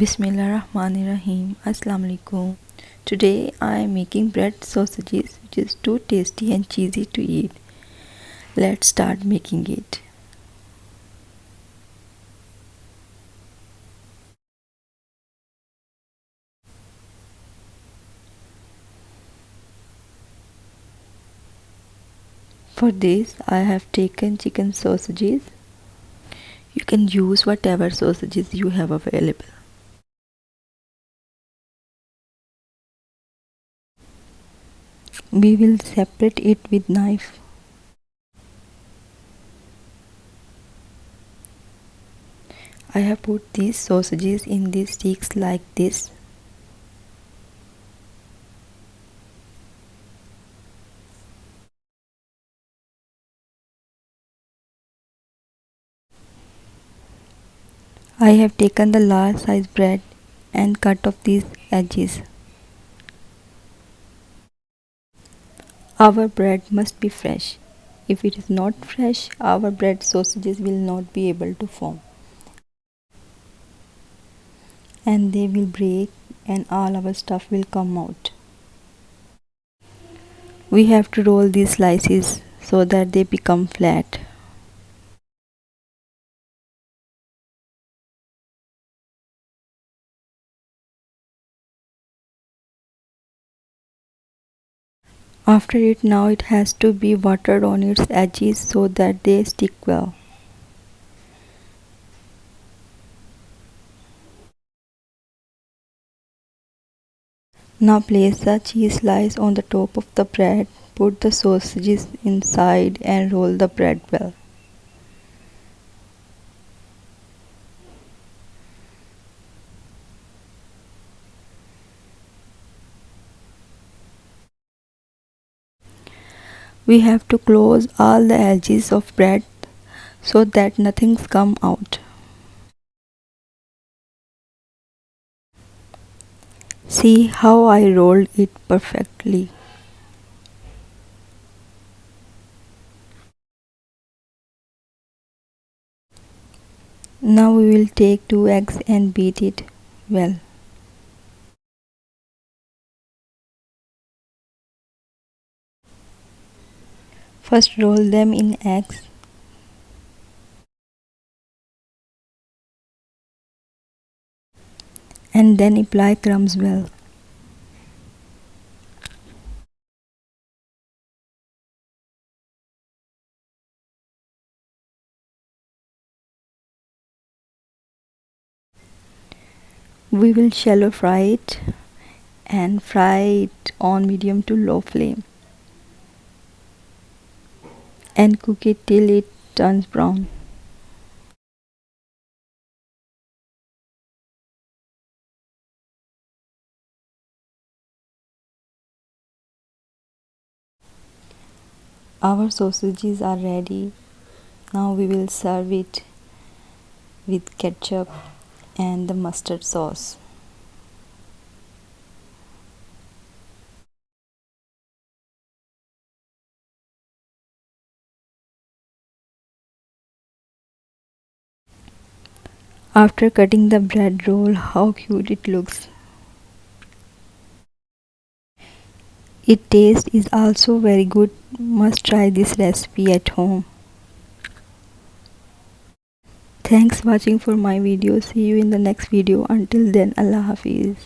Bismillahirrahmanirrahim. Assalamu alaikum. Today I am making bread sausages, which is too tasty and cheesy to eat. Let's start making it. For this I have taken chicken sausages. You can use whatever sausages you have available. We will separate it with knife. I have put these sausages in these sticks like this. I have taken the large size bread and cut off these edges. Our bread must be fresh. If it is not fresh, our bread sausages will not be able to form. And they will break and all our stuff will come out. We have to roll these slices so that they become flat. After it, now it has to be watered on its edges so that they stick well. Now place the cheese slice on the top of the bread, put the sausages inside and roll the bread well. We have to close all the edges of bread so that nothing's come out. See how I rolled it perfectly. Now we will take 2 eggs and beat it well. First roll them in eggs. And then apply crumbs well. We will shallow fry it and fry it on medium to low flame and cook it till it turns brown. Our sausages are ready. Now we will serve it with ketchup and the mustard sauce. After cutting the bread roll, how cute it looks. Its taste is also very good. Must try this recipe at home. Thanks watching for my video. See you in the next video. Until then, Allah Hafiz.